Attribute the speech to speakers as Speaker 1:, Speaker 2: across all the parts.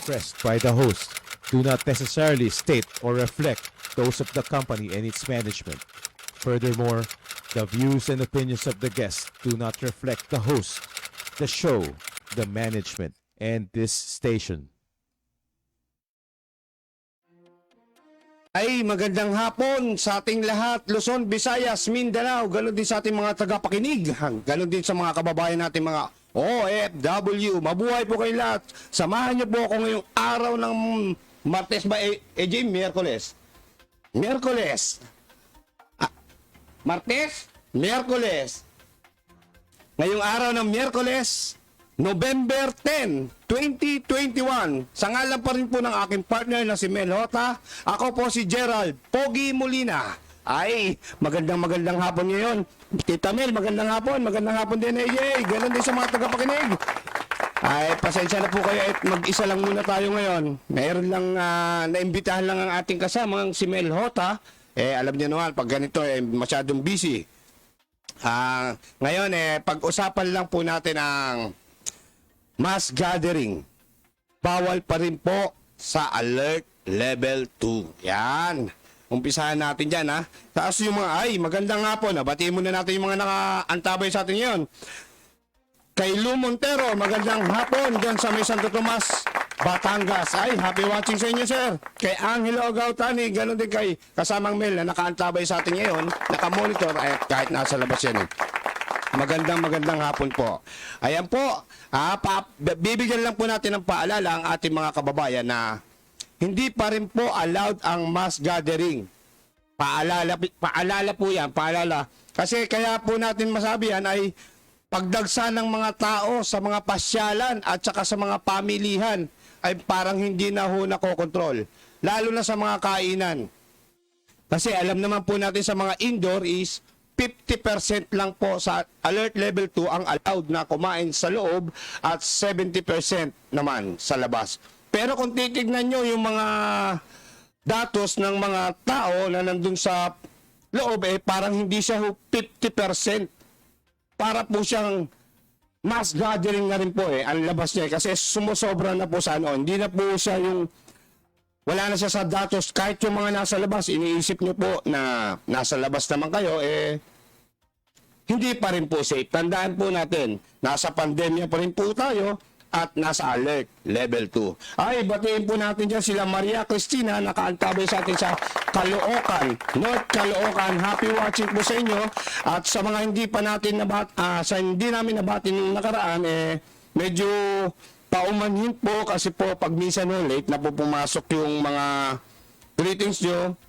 Speaker 1: expressed by the host do not necessarily state or reflect those of the company and its management. Furthermore, the views and opinions of the guests do not reflect the host, the show, the management, and this station.
Speaker 2: Ay, magandang hapon sa ating lahat, Luzon, Visayas, Mindanao, ganoon din sa ating mga tagapakinig, ganoon din sa mga kababayan natin mga OFW. Mabuhay po kayo lahat. Samahan niyo po ako ngayong araw ng Martes ba? AJ, Miyerkules. Miyerkules. Martes? Miyerkules. Ngayong araw ng Miyerkules, November 10, 2021. Sa ngalan pa rin po ng aking partner na si Mel Hota, ako po si Gerald Pogi Molina. Ay, magandang hapon ngayon. Tita Mel, magandang hapon din AJ. Ganon din sa mga tagapakinig. Ay, pasensya na po kayo at mag-isa lang muna tayo ngayon. Mayroon lang, naimbitahan lang ang ating kasamang si Mel Hota. Alam niyo naman, pag ganito, masyadong busy. Ngayon, pag-usapan lang po natin ang mass gathering. Bawal pa rin po sa Alert Level 2. Yan. Umpisahan natin dyan, ha. Tapos yung mga, magandang hapon. Batiin muna natin yung mga nakaantabay sa atin ngayon. Kay Lou Montero, magandang hapon dyan sa may Santo Tomas, Batangas. Ay, happy watching sa inyo, sir. Kay Angelo Gautani, ganoon din kay kasamang Mel na nakaantabay sa atin ngayon, nakamonitor, kahit nasa labas yan. Magandang hapon po. Ayan po, bibigyan lang po natin ng paalala ang ating mga kababayan na hindi pa rin po allowed ang mass gathering. Paalala po yan, paalala. Kasi kaya po natin masabi yan ay pagdagsa ng mga tao sa mga pasyalan at saka sa mga pamilihan ay parang hindi na ho nakokontrol. Lalo na sa mga kainan. Kasi alam naman po natin sa mga indoor is 50% lang po sa Alert Level 2 ang allowed na kumain sa loob at 70% naman sa labas. Pero kung titignan nyo yung mga datos ng mga tao na nandun sa loob, parang hindi siya 50%. Para po siyang mass gathering na rin po ang labas niya kasi sumusobra na po sa ano. Hindi na po siya yung wala na siya sa datos. Kahit yung mga nasa labas, iniisip nyo po na nasa labas naman kayo, hindi pa rin po safe. Tandaan po natin, nasa pandemya pa rin po tayo at nasa alert level 2. Ay, batiin po natin dyan sila Maria Cristina, nakaantabay sa atin sa Caloocan, North Caloocan. Happy watching po sa inyo. At sa mga hindi pa natin hindi namin nabati nung nakaraan, medyo paumanhin po kasi po pag minsan late na po pumasok yung mga greetings nyo,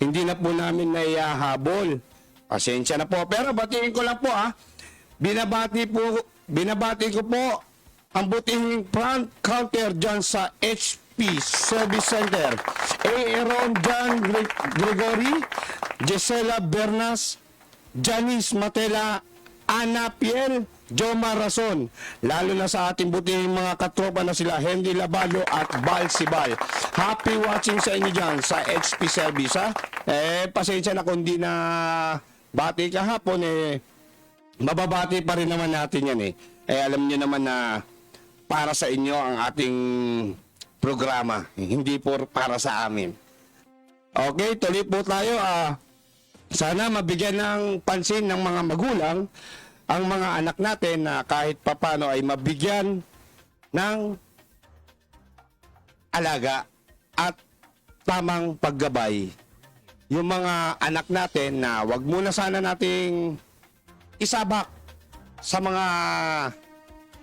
Speaker 2: hindi na po namin naihahabol. Pasensya na po. Pero batiin ko lang po Binabati ko po ang butihing front counter dyan sa HP Service Center. Aaron John Gregory, Gisela Bernas, Janice Matela, Ana Piel, Joma Rason. Lalo na sa ating butihing mga katropa na sila Henry Labado at Bal Sibal. Happy watching sa inyo dyan sa HP Service, ha? Pasensya na kung di na bati kahapon, mababati pa rin naman natin yan alam niyo naman na para sa inyo ang ating programa, hindi po para sa amin. Okay, tuloy po tayo. Sana mabigyan ng pansin ng mga magulang ang mga anak natin na kahit papano ay mabigyan ng alaga at tamang paggabay. Yung mga anak natin na wag muna sana nating isabak sa mga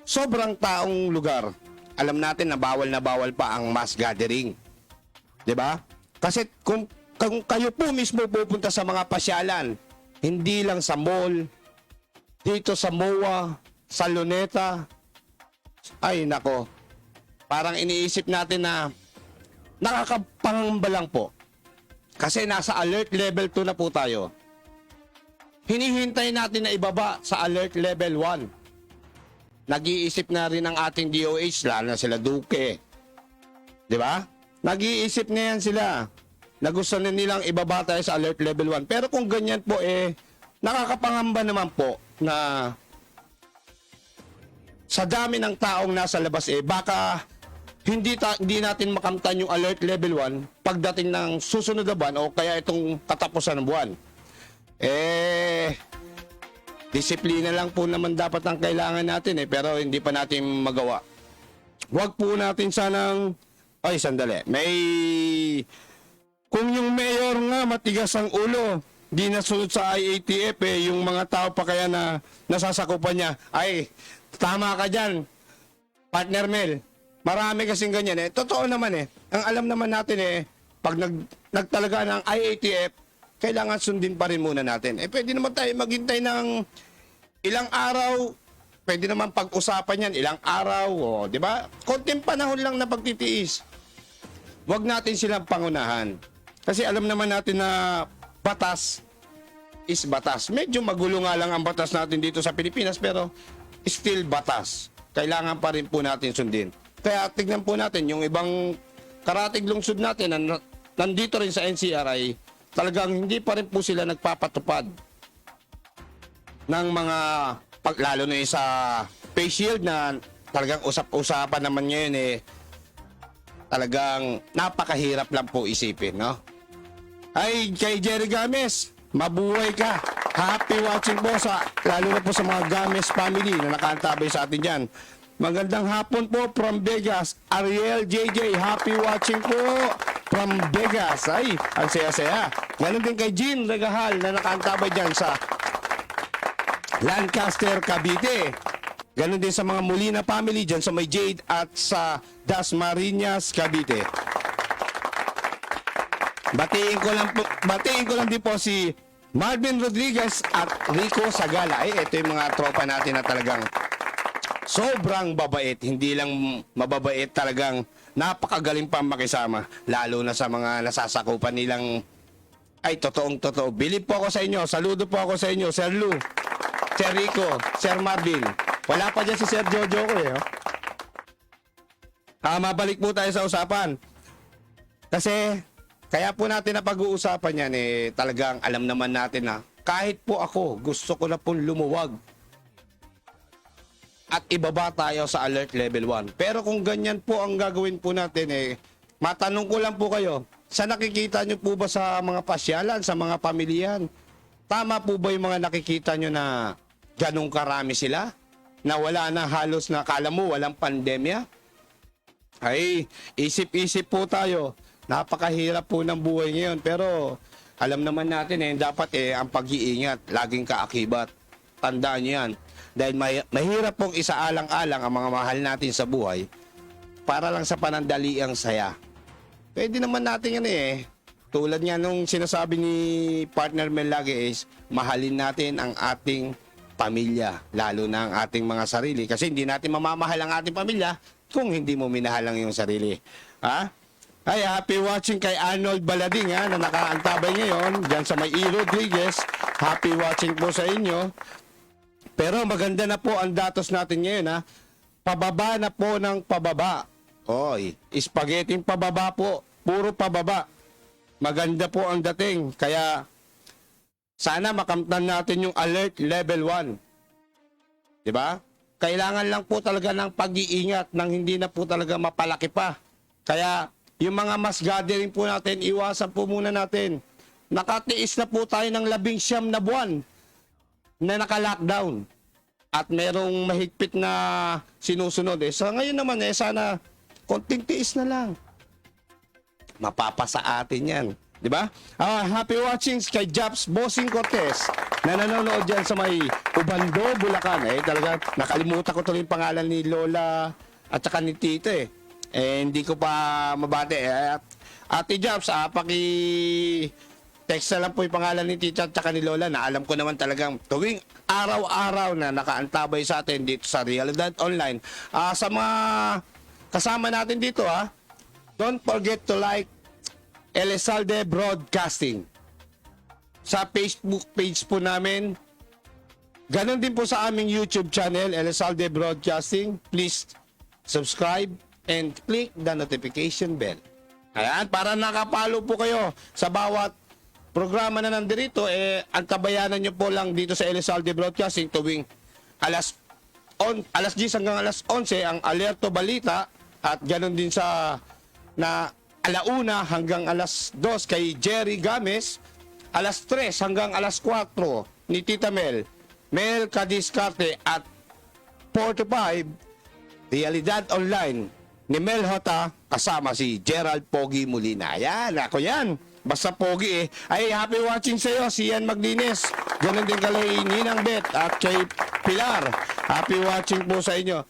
Speaker 2: sobrang taong lugar. Alam natin na bawal pa ang mass gathering. 'Di ba? Kasi kung kayo po mismo pupunta sa mga pasyalan, hindi lang sa mall, dito sa MOA, sa Luneta, ay nako, parang iniisip natin na nakakapangamba lang po. Kasi nasa alert level 2 na po tayo. Hinihintay natin na ibaba sa alert level 1. Nag-iisip na rin ang ating DOH, lalo na sila Duque. Di ba? Nag-iisip na yan sila na gusto na nilang ibaba tayo sa alert level 1. Pero kung ganyan po, nakakapangamba naman po na sa dami ng taong nasa labas baka hindi natin makamtan yung alert level 1 pagdating ng susunod na buwan o kaya itong katapusan ng buwan. Disiplina lang po naman dapat ang kailangan natin pero hindi pa natin magawa. Huwag po natin sanang sandali. Kung yung mayor nga matigas ang ulo, di nasunod sa IATF yung mga tao pa kaya na nasasakupan niya. Tama ka dyan, partner Mel. Marami kasing ganyan Totoo naman Ang alam naman natin pag nagtalaga ng IATF, kailangan sundin pa rin muna natin. Pwede naman tayo maghintay ng ilang araw. Pwede naman pag-usapan yan, ilang araw. Di ba? Konting panahon lang na pagtitiis. Huwag natin silang pangunahan. Kasi alam naman natin na batas is batas. Medyo magulo nga lang ang batas natin dito sa Pilipinas, pero still batas. Kailangan pa rin po natin sundin. Kaya tignan po natin yung ibang karatig lungsod natin na nandito rin sa NCR talagang hindi pa rin po sila nagpapatupad ng mga lalo na sa face shield na talagang usap-usapan naman ngayon talagang napakahirap lang po isipin, no? Kay Jerry Games, mabuhay ka. Happy watching po lalo na po sa mga Games family na nakaantabay sa atin dyan. Magandang hapon po from Vegas. Ariel JJ, happy watching po from Vegas. Ang saya-saya. Ganon din kay Jean Regahal na nakaantabay dyan sa Lancaster, Cavite. Ganon din sa mga Molina family dyan sa may Jade at sa Dasmariñas, Cavite. Batiin ko lang din po si Marvin Rodriguez at Rico Sagala. Ito yung mga tropa natin na talagang sobrang babait. Hindi lang mababait, talagang napakagaling pa makisama. Lalo na sa mga nasasakupan nilang totoong-totoo. Bilib po ako sa inyo. Saludo po ako sa inyo, Sir Lou, Sir Rico, Sir Marvin. Wala pa dyan si Sir Jojo ko mabalik po tayo sa usapan. Kasi kaya po natin na pag-uusapan yan talagang alam naman natin na kahit po ako gusto ko na pong lumuwag at ibaba tayo sa alert level 1. Pero kung ganyan po ang gagawin po natin matanong ko lang po kayo, sa nakikita nyo po ba sa mga pasyalan, sa mga pamilyan, tama po ba yung mga nakikita nyo na ganong karami sila? Na wala na halos na kala mo walang pandemya? Isip-isip po tayo. Napakahirap po ng buhay ngayon. Pero alam naman natin dapat ang pag-iingat, laging kaakibat. Tandaan nyo yan. Dahil mahirap pong isaalang-alang ang mga mahal natin sa buhay para lang sa panandaliang saya. Pwede naman natin tulad nga nung sinasabi ni partner Mel lagi mahalin natin ang ating pamilya, lalo na ang ating mga sarili. Kasi hindi natin mamamahal ang ating pamilya kung hindi mo minahal ang iyong sarili. Happy watching kay Arnold Balading na nakaantabay ngayon dyan sa may E. Rodriguez. Happy watching po sa inyo. Pero maganda na po ang datos natin ngayon Pababa na po ng pababa. Spaghetti pababa po. Puro pababa. Maganda po ang dating. Kaya sana makamtan natin yung alert level 1. Diba? Kailangan lang po talaga ng pag-iingat nang hindi na po talaga mapalaki pa. Kaya yung mga mass gathering po natin, iwasan po muna natin. Nakatiis na po tayo ng 19 na buwan na naka-lockdown. At merong mahigpit na sinusunod. Sa ngayon naman sana konting tiis na lang. Mapapasa atin yan. Diba? Happy watching kay Japs Bossing Cortez na nanonood dyan sa may Ubando, Bulacan. Talaga, nakalimutan ko tuloy yung pangalan ni Lola at saka ni Tito hindi ko pa mabate. Ate Japs, text na lang po yung pangalan ni Tita at saka ni Lola na alam ko naman talagang tuwing araw-araw na nakaantabay sa atin dito sa Realidad Online. Sa mga kasama natin dito don't forget to like Elizalde Broadcasting sa Facebook page po namin. Ganon din po sa aming YouTube channel, Elizalde Broadcasting. Please subscribe and click the notification bell. Ayan, para nakapalo po kayo sa bawat programa na nandirito. Ang tabayanan nyo po lang dito sa Elizalde Broadcasting tuwing alas alas 10 hanggang alas 11 ang Alerto Balita at ganoon din sa na alauna hanggang alas 2 kay Jerry Games, alas 3 hanggang alas 4 ni Tita Mel Cadiskarte at 4 to 5 Realidad Online ni Mel Hota kasama si Gerald Pogi Molina. Ayan, ako yan. Basta Pogi eh. Ay, happy watching sa iyo, si Ian Maglines. Ganon din kay Ninang Bet at kay Pilar. Happy watching po sa inyo.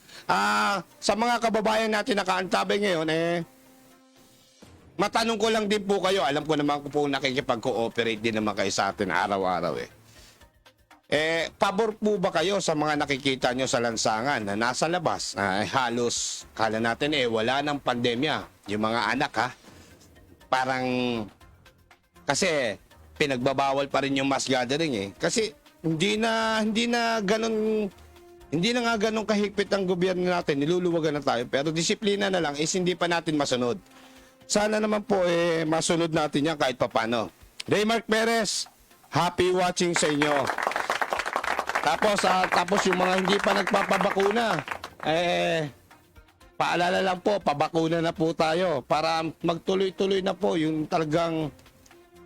Speaker 2: Sa mga kababayan natin nakaantabay ngayon, matanong ko lang din po kayo. Alam ko naman po nakikipag-cooperate din naman kayo sa atin araw-araw eh. Pabor po ba kayo sa mga nakikita nyo sa lansangan na nasa labas? Halos, kala natin wala ng pandemya. Yung mga anak ha, parang, kasi pinagbabawal pa rin yung mass gathering eh. Kasi hindi na nga ganun kahigpit ang gobyerno natin. Niluluwagan na tayo. Pero disiplina na lang is hindi pa natin masunod. Sana naman po masunod natin yan kahit papano. Raymark Perez, happy watching sa inyo. Tapos yung mga hindi pa nagpapabakuna, paalala lang po, pabakuna na po tayo para magtuloy-tuloy na po yung talagang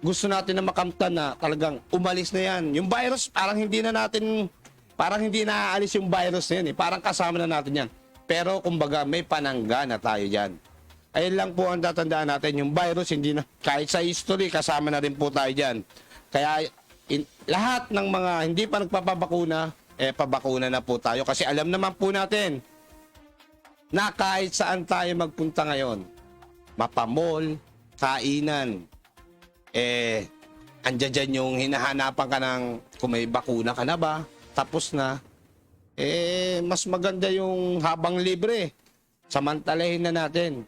Speaker 2: gusto natin na makamtan na talagang umalis na yan. Yung virus, parang hindi naaalis yung virus na yan eh. Parang kasama na natin yan. Pero kumbaga may panangga na tayo dyan. Ayun lang po ang tatandaan natin, yung virus hindi na, kahit sa history, kasama na rin po tayo dyan. Kaya lahat ng mga hindi pa nagpapabakuna, pabakuna na po tayo. Kasi alam naman po natin na kahit saan tayo magpunta ngayon, mapamall, kainan, andyan dyan yung hinahanapan ka ng kung may bakuna ka na ba, tapos na, mas maganda yung habang libre, samantalahin na natin.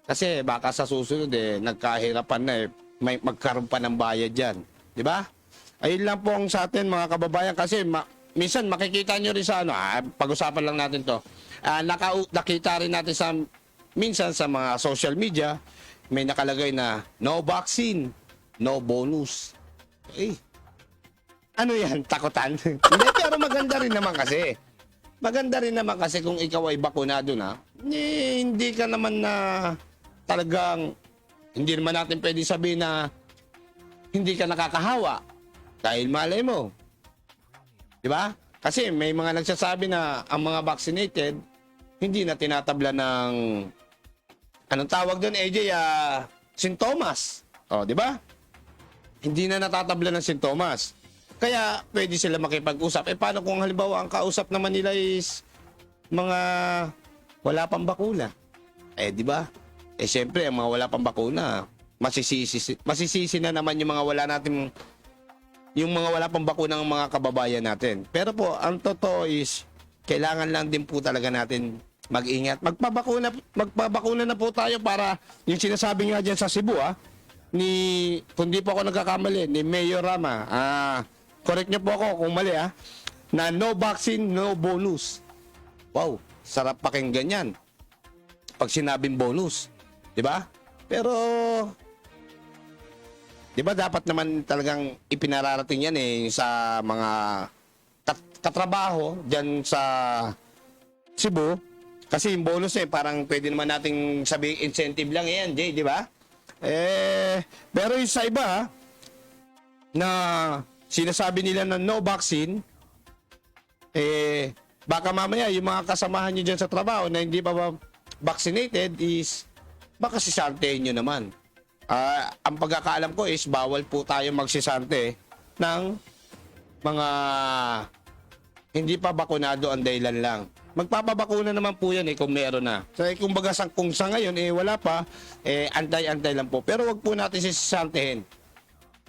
Speaker 2: Kasi baka sa susunod nagkahirapan na may magkaroon pa ng bayad dyan. Di ba? Ayun lang po ang sa atin mga kababayan kasi minsan makikita nyo rin sa pag-usapan lang natin to. Nakita rin natin minsan sa mga social media, may nakalagay na no vaccine, no bonus. Ano yan? Takutan? Hindi, pero maganda rin naman kasi. Maganda rin naman kasi kung ikaw ay bakunado na, hindi ka naman na talagang, hindi naman natin pwede sabihin na hindi ka nakakahawa dahil malay mo. Di ba? Kasi may mga nagsasabi na ang mga vaccinated hindi na tinatabla ng anong tawag doon, AJ, sintomas. O, di ba? Hindi na natatabla ng sintomas. Kaya pwede sila makipag-usap. Paano kung halimbawa ang kausap naman nila is mga wala pang bakuna? Di ba? Siyempre, ang mga wala pang bakuna, masisisi na naman yung mga wala pang bakuna ng mga kababayan natin. Pero po, ang totoo is, kailangan lang din po talaga natin mag-ingat. Magpabakuna na po tayo para, yung sinasabi nga dyan sa Cebu, kung di po ako nagkakamali, ni Mayor Rama, correct niyo po ako kung mali, na no vaccine, no bonus. Wow, sarap pakinggan yan. Pag sinabing bonus. Di ba? Pero, di ba dapat naman talagang ipinararating yan sa mga katrabaho dyan sa Cebu. Kasi yung bonus parang pwede naman nating sabihin incentive lang yan, Jay, di ba? Pero yung sa iba, na sinasabi nila na no vaccine, baka mamaya yung mga kasamahan nyo dyan sa trabaho na hindi pa vaccinated is baka sisantehin nyo naman. Ang pagkakaalam ko is bawal po tayo magsisante ng mga hindi pa bakunado ang dahilan lang. Magpapabakuna naman po yan kung meron na. So, kumbaga kung sa ngayon wala pa, antay-antay lang po. Pero wag po natin sisantehin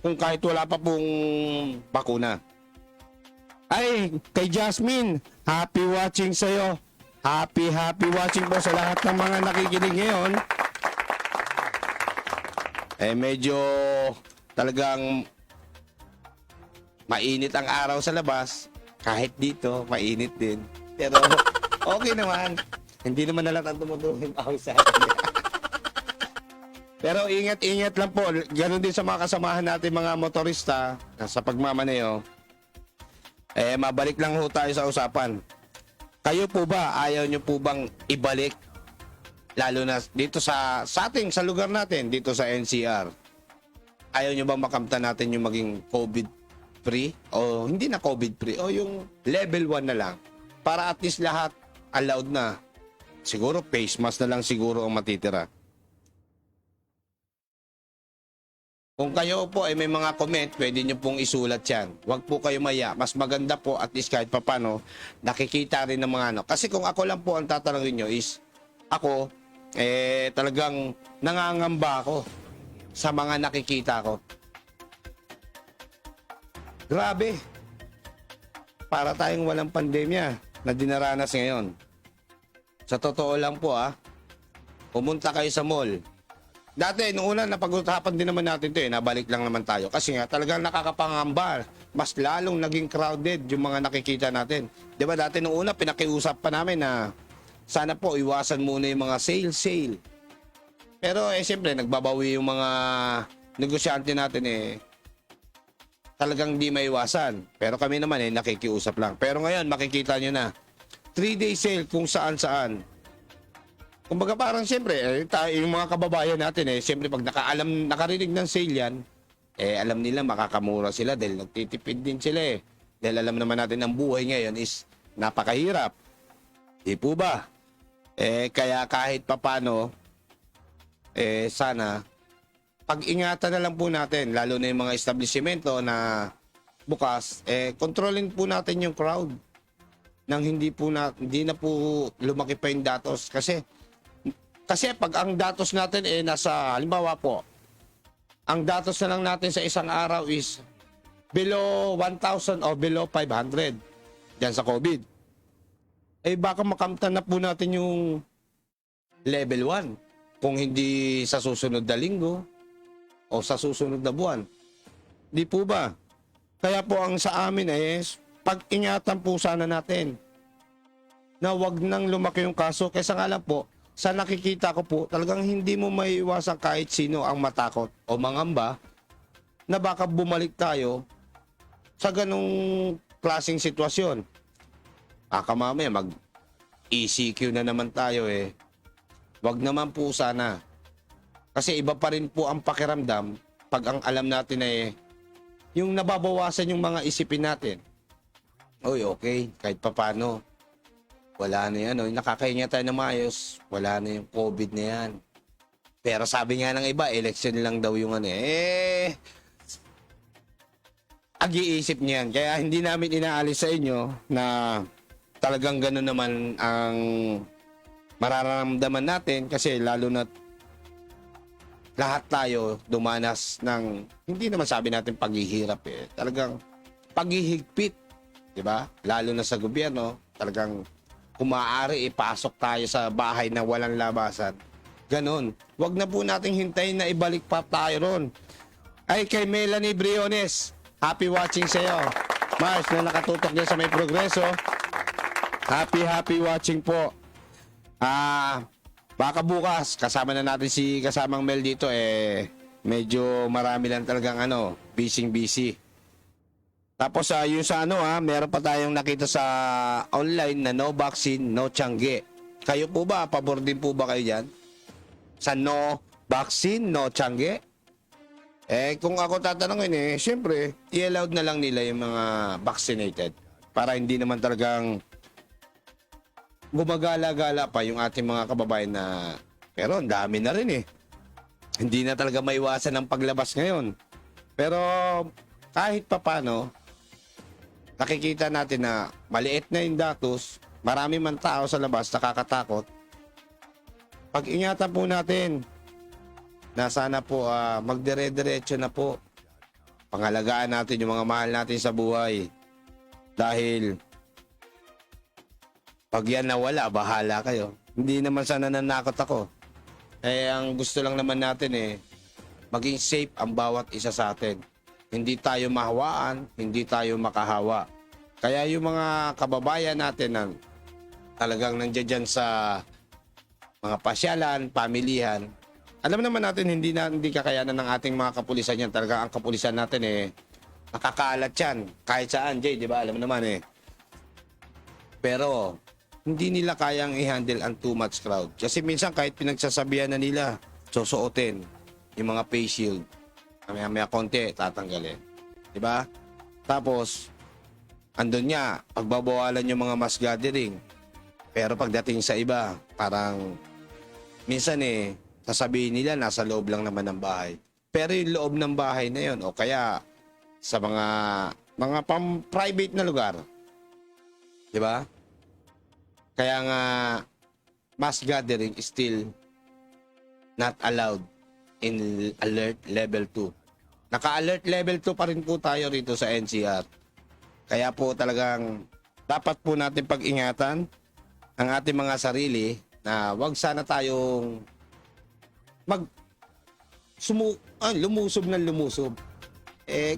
Speaker 2: kung kahit wala pa pong bakuna. Ay, kay Jasmine, happy watching sa'yo. Happy watching po sa lahat ng mga nakikinig ngayon. Medyo talagang mainit ang araw sa labas. Kahit dito, mainit din. Pero okay naman. Hindi naman nalatang tumutulong yung pawis sa atin. Pero ingat-ingat lang po. Ganon din sa mga kasamahan natin mga motorista sa pagmamaneho. Mabalik lang ho tayo sa usapan. Kayo po ba, ayaw nyo po bang ibalik? Lalo na dito sa sa lugar natin, dito sa NCR. Ayaw nyo bang makamtan natin yung maging COVID-free? O hindi na COVID-free, o yung level 1 na lang. Para at least lahat allowed na. Siguro face mask na lang siguro ang matitira. Kung kayo po ay may mga comment, pwede nyo pong isulat yan. Huwag po kayo maya. Mas maganda po at least kahit papano, nakikita rin ng mga ano. Kasi kung ako lang po ang tatanungin nyo is, ako, talagang nangangamba ako sa mga nakikita ko. Grabe. Para tayong walang pandemya na dinaranas ngayon. Sa totoo lang po pumunta kayo sa mall. Dati, nung una, napag-usapan din naman natin ito nabalik lang naman tayo. Kasi nga, talagang nakakapangamba. Mas lalong naging crowded yung mga nakikita natin. Di ba dati nung una, pinakiusap pa namin na sana po iwasan muna yung mga sale. Pero siyempre, nagbabawi yung mga negosyante natin talagang di maiwasan. Pero kami naman nakikiusap lang. Pero ngayon, makikita nyo na, 3-day sale kung saan-saan. Kumbaga parang siyempre, yung mga kababayan natin siyempre pag nakarinig ng sale yan, alam nila makakamura sila dahil nagtitipid din sila Dahil alam naman natin ang buhay ngayon is napakahirap. Di po ba? Kaya kahit papano, sana, pag-ingatan na lang po natin, lalo na yung mga establishmento na bukas, kontrolin po natin yung crowd nang hindi na po lumaki pa yung datos. Kasi pag ang datos natin nasa, halimbawa po, ang datos na lang natin sa isang araw is below 1,000 o below 500 dyan sa COVID. Baka makamtan na po natin yung level 1 kung hindi sa susunod na linggo o sa susunod na buwan. Di po ba? Kaya po ang sa amin pag-ingatan po sana natin na wag nang lumaki yung kaso. Kaysa nga lang po, sa nakikita ko po, talagang hindi mo maiiwasan kahit sino ang matakot o mangamba na baka bumalik tayo sa ganong klaseng sitwasyon. Baka mamaya mag-ECQ na naman tayo Wag naman po sana. Kasi iba pa rin po ang pakiramdam pag ang alam natin yung nababawasan yung mga isipin natin. Oy, okay, kahit papano. Wala na yan. Nakakahinga tayo na maayos. Wala na yung COVID na yan. Pero sabi nga ng iba, election lang daw yung ag-iisip niyan. Kaya hindi namin inaalis sa inyo na talagang gano'n naman ang mararamdaman natin. Kasi lalo na lahat tayo dumanas ng, hindi naman sabi natin paghihirap Talagang paghihigpit. Diba? Lalo na sa gobyerno, talagang kung maaari ipasok tayo sa bahay na walang labasan. Ganon. Huwag na po nating hintayin na ibalik pa tayo ron. Ay, kay Melanie Briones, happy watching sa'yo. Mars, na nakatutok din sa May Progreso. Happy watching po. Baka bukas, kasama na natin si kasamang Mel dito, medyo marami lang talagang busy. Tapos yung sa meron pa tayong nakita sa online na no vaccine, no tiyangge. Kayo po ba? Pabor din po ba kayo dyan? Sa no vaccine, no tiyangge? Kung ako tatanungin syempre, i-allowed na lang nila yung mga vaccinated. Para hindi naman talagang gumagala-gala pa yung ating mga kababayan na, pero ang dami na rin Hindi na talaga maiwasan ang paglabas ngayon. Pero kahit papano, nakikita natin na maliit na yung datos, marami man tao sa labas, nakakatakot. Pag-ingatan po natin na sana po magdire-diretso na po. Pangalagaan natin yung mga mahal natin sa buhay. Dahil pag yan nawala, bahala kayo. Hindi naman sana nanakot ako. Ang gusto lang naman natin maging safe ang bawat isa sa atin. Hindi tayo mahawaan, hindi tayo makahawa. Kaya yung mga kababayan natin na talagang nandiyan dyan sa mga pasyalan, pamilihan, alam naman natin hindi kakayanan ng ating mga kapulisan yan. Talaga ang kapulisan natin nakakaalat yan. Kahit saan, Jay, di ba? Alam naman Pero hindi nila kayang i-handle ang too much crowd. Kasi minsan kahit pinagsasabihan na nila, susuotin yung mga face shield. Maya-maya konti, tatanggalin. Diba? Tapos, andun niya, pagbabawalan yung mga mass gathering. Pero pagdating sa iba, parang minsan sasabihin nila nasa loob lang naman ng bahay. Pero yung loob ng bahay na yun, o kaya sa mga pang-private na lugar. Diba? Kaya nga, mass gathering is still not allowed in alert level 2. Naka-alert level 2 pa rin po tayo rito sa NCR. Kaya po talagang dapat po natin pag-ingatan ang ating mga sarili na wag sana tayong lumusob ng lumusob.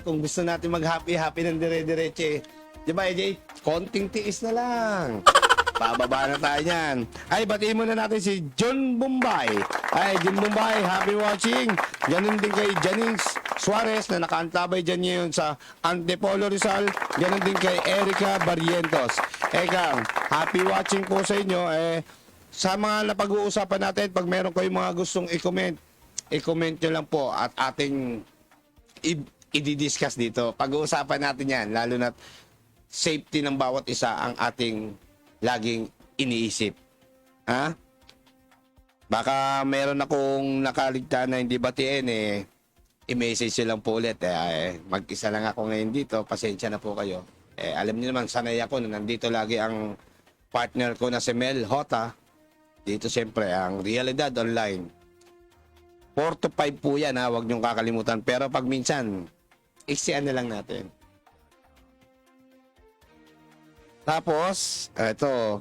Speaker 2: Kung gusto natin mag-happy-happy ng dire-diretso di ba, AJ? Konting tiis na lang. Bababa na tayo niyan. Ay, batiin muna natin si John Bombay. Ay, John Bombay, happy watching. Ganun din kay Janice Suarez na nakaantabay dyan ngayon sa Antipolo Rizal. Ganun din kay Erica Barrientos. Eka, happy watching po sa inyo. Sa mga napag-uusapan natin, pag meron kayong mga gustong i-comment nyo lang po at ating i-discuss dito. Pag-uusapan natin yan, lalo na safety ng bawat isa ang ating laging iniisip. Ha? Baka meron akong nakaligtaan na hindi batiin i-message lang po ulit. Mag-isa lang ako ngayon dito. Pasensya na po kayo. Alam niyo naman, sanay ako na nandito lagi ang partner ko na si Mel Hota. Dito siyempre, ang Realidad Online. 4 to 5 po yan, ha? Huwag niyong kakalimutan. Pero pag minsan, iksian na lang natin. Tapos, ito,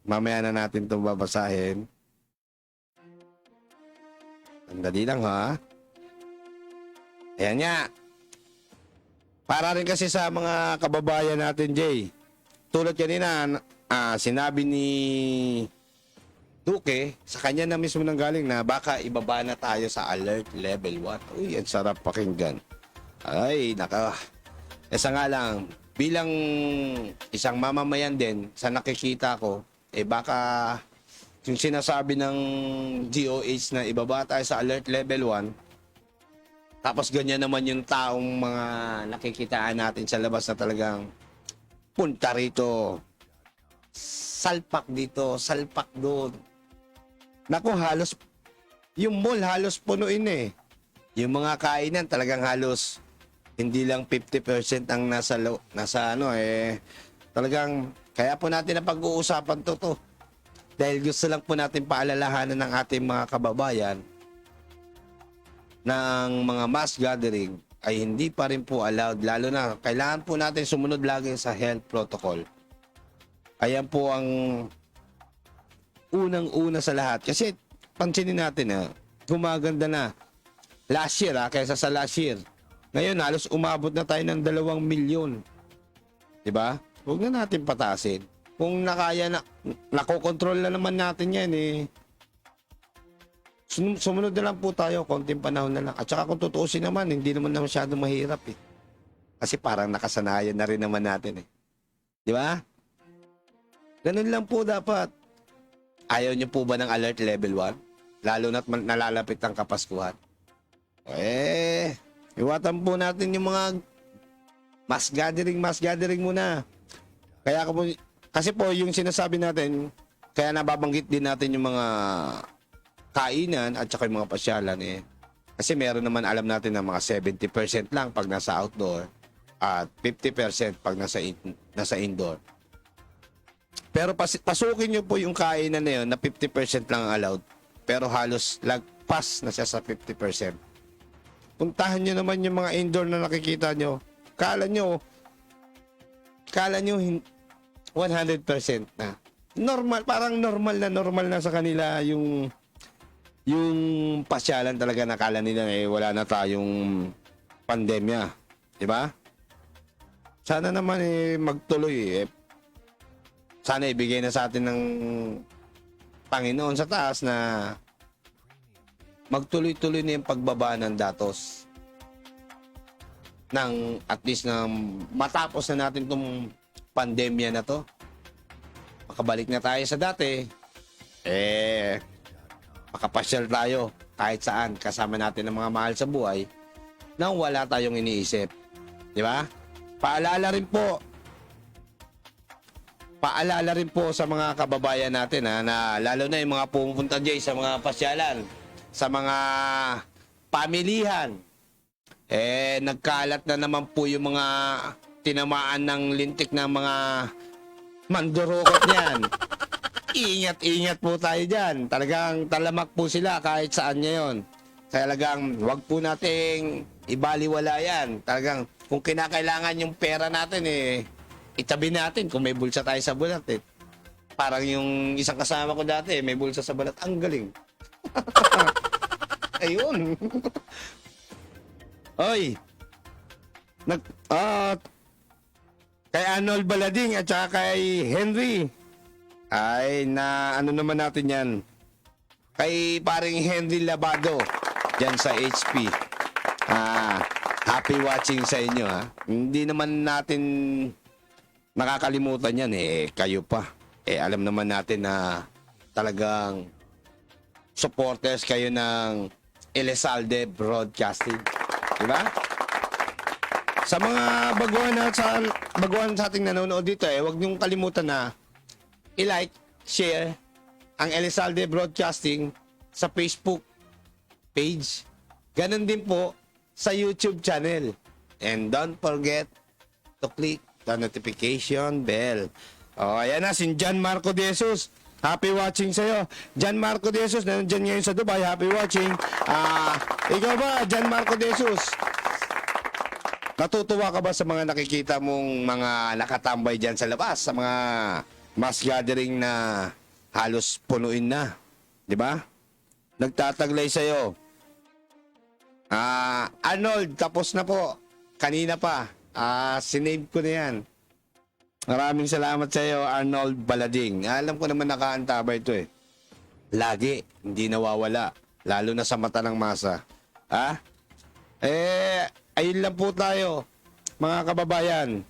Speaker 2: mamaya na natin itong babasahin. Sandali lang, ha? Ayan nga. Para rin kasi sa mga kababayan natin, Jay. Tulad kanina, sinabi ni Duque, sa kanya na mismo nang galing na baka ibaba na tayo sa alert level 1. Uy, ang sarap pakinggan. Ay, Isa nga lang, bilang isang mamamayan din, sa nakikita ko, baka yung sinasabi ng DOH na ibaba tayo sa alert level 1, tapos ganyan naman yung taong mga nakikitaan natin sa labas na talagang punta rito, salpak dito, salpak doon. Naku, halos, yung mall halos punuin Yung mga kainan talagang halos hindi lang 50% ang talagang kaya po natin na pag-uusapan to. Dahil gusto lang po natin paalalahanan ng ating mga kababayan ng mga mass gathering ay hindi pa rin po allowed. Lalo na kailangan po natin sumunod lagi sa health protocol. Ayan po ang unang-una sa lahat. Kasi pansinin natin gumaganda na. Last year kaysa sa last year. Ngayon, halos umabot na tayo ng 2 milyon. Diba? Huwag na natin patasin. Kung nakaya na, nakokontrol na naman natin yan sumunod na lang po tayo, konting panahon na lang. At saka kung tutuusin naman, hindi naman na masyadong mahirap Kasi parang nakasanayan na rin naman natin Diba? Ganun lang po dapat. Ayaw niyo po ba ng alert level 1? Lalo na't nalalapit ang Kapaskuhan. Iwatan po natin yung mga mass gathering muna. Kasi po yung sinasabi natin, kaya nababanggit din natin yung mga kainan at saka yung mga pasyalan Kasi meron naman alam natin na mga 70% lang pag nasa outdoor at 50% pag nasa indoor. Pero pasukin nyo po yung kainan na yun na 50% lang ang allowed. Pero halos lagpas na siya sa 50%. Puntahan nyo naman yung mga indoor na nakikita nyo. Kala nyo 100% na. Normal, parang normal na sa kanila yung pasyalan talaga. Nakala nila wala na tayong pandemya. Diba? Sana naman magtuloy sana ibigay na sa atin ng Panginoon sa taas na magtuloy-tuloy na yung pagbaba ng datos ng at least na matapos na natin itong pandemya na to. makabalik na tayo sa dati, makapasyal tayo kahit saan kasama natin ang mga mahal sa buhay nang wala tayong iniisip. Di ba? Paalala rin po sa mga kababayan natin na lalo na yung mga pumunta dyan sa mga pasyalan, sa mga pamilihan. Nagkalat na naman po yung mga tinamaan ng lintik ng mga mandurukot niyan. Ingat po tayo dyan. Talagang talamak po sila kahit saan ngayon. Talagang wag po nating ibaliwala yan. Talagang kung kinakailangan yung pera natin itabi natin kung may bulsa tayo sa balat Parang yung isang kasama ko dati, may bulsa sa balat. Ang galing. Ayun. Oy. Kay Arnold Balading at saka kay Henry. Ay, na ano naman natin yan. Kay paring Henry Labado. Diyan sa HP. Happy watching sa inyo Hindi naman natin nakakalimutan yan kayo pa. Alam naman natin na talagang supporters kayo ng Elizalde Broadcasting. Diba? Sa mga baguhan sa ating nanonood dito huwag niyong kalimutan na i-like, share ang Elizalde Broadcasting sa Facebook page. Ganon din po sa YouTube channel. And don't forget to click the notification bell. Ayan na, si John Marco De Jesus. Happy watching sa'yo. John Marco De Jesus, nandiyan ngayon sa Dubai. Happy watching. Ikaw ba, John Marco De Jesus? Natutuwa ka ba sa mga nakikita mong mga nakatambay dyan sa labas? Sa mga mass gathering na halos punuin na. Di ba? Nagtataglay sa'yo. Arnold, tapos na po. Kanina pa. Sinave ko na yan. Maraming salamat sa iyo, Arnold Balading. Alam ko naman nakaantabay ito Lagi, hindi nawawala. Lalo na sa mata ng masa. Ayun lang po tayo, mga kababayan.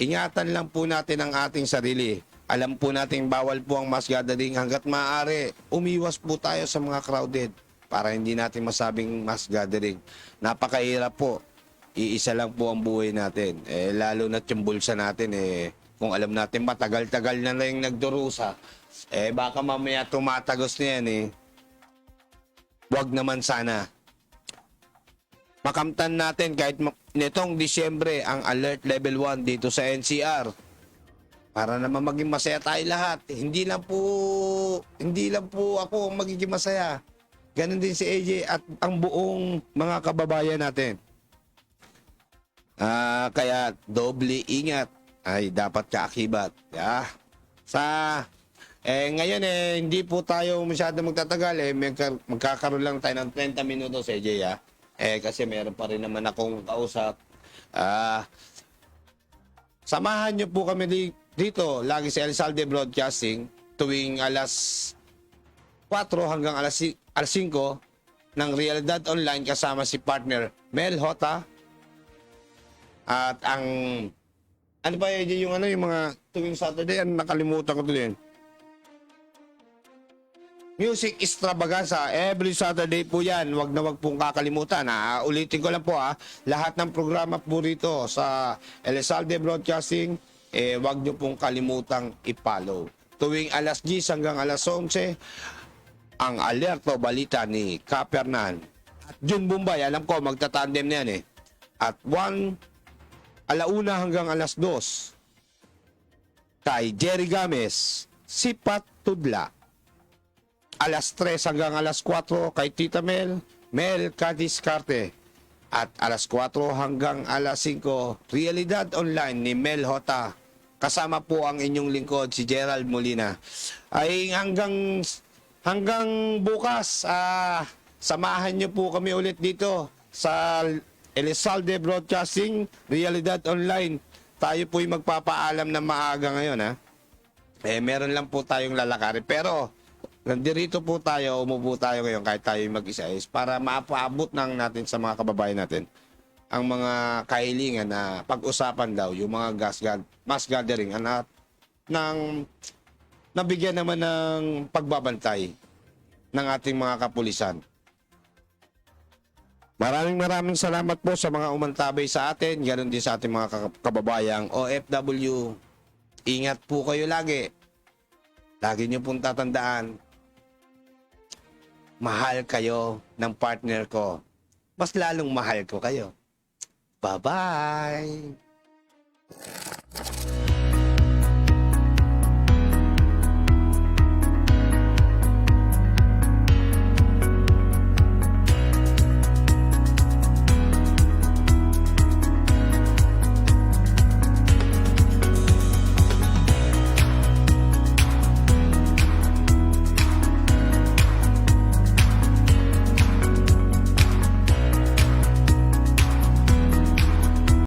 Speaker 2: Ingatan lang po natin ang ating sarili. Alam po natin bawal po ang mass gathering hanggat maaari. Umiwas po tayo sa mga crowded para hindi natin masabing mass gathering. Napakahirap po. Iisa lang po ang buhay natin. Lalo na yung bulsa natin kung alam natin matagal-tagal na yung nagdurusa, baka mamaya tumatagos na yan Wag naman sana. Makamtan natin kahit nitong Disyembre ang alert level 1 dito sa NCR. Para naman maging masaya tayo lahat. Hindi lang po ako ang magiging masaya. Ganon din si AJ at ang buong mga kababayan natin. Kaya doble ingat ay dapat kaakibat. Ngayon hindi po tayo masyado magtatagal magkakaroon lang tayo ng 30 minutos AJ kasi meron pa rin naman akong kausap. Samahan niyo po kami dito lagi sa Elizalde Broadcasting tuwing alas 4 hanggang alas 5 ng Realidad Online kasama si partner Mel Hota at ang ano ba yung mga tuwing Saturday, nakalimutan ko din. Music Extravaganza, every Saturday po yan. Wag na wag pong kakalimutan. Ulitin ko lang po lahat ng programa po rito sa Elizalde Broadcasting, wag nyo pong kalimutang i-follow. Tuwing alas 10 hanggang alas 11, ang Alerto Balita ni Kapernan. At Jun Bombay, alam ko, magtatandem na yan At 1:00 hanggang alas 2 kay Jerry Games, Sipat Tudla. Alas 3 hanggang alas 4 kay Tita Mel Kadiscarte. At alas 4 hanggang alas 5, Realidad Online ni Mel Hota. Kasama po ang inyong lingkod, si Gerald Molina. Ay hanggang bukas, samahan niyo po kami ulit dito sa Elizalde Broadcasting, Realidad Online. Tayo po'y magpapaalam na maaga ngayon meron lang po tayong lalakarin. Pero nandirito po tayo, umupo tayo ngayon kahit tayo mag-isa para mapaabot natin sa mga kababayan natin ang mga kahilingan na pag-usapan daw yung mga mass gathering ng nabigyan naman ng pagbabantay ng ating mga kapulisan. Maraming salamat po sa mga umantabay sa atin, ganoon din sa ating mga kababayang OFW. Ingat po kayo lagi. Lagi niyo pong tatandaan, mahal kayo ng partner ko. Mas lalong mahal ko kayo. Bye-bye!